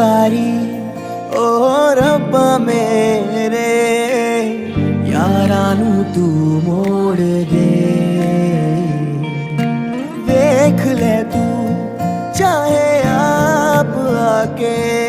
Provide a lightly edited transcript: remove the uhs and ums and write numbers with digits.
वारी ओ रब्बा मेरे यारा नू तू मोड़ दे। देख ले तू चाहे आप आके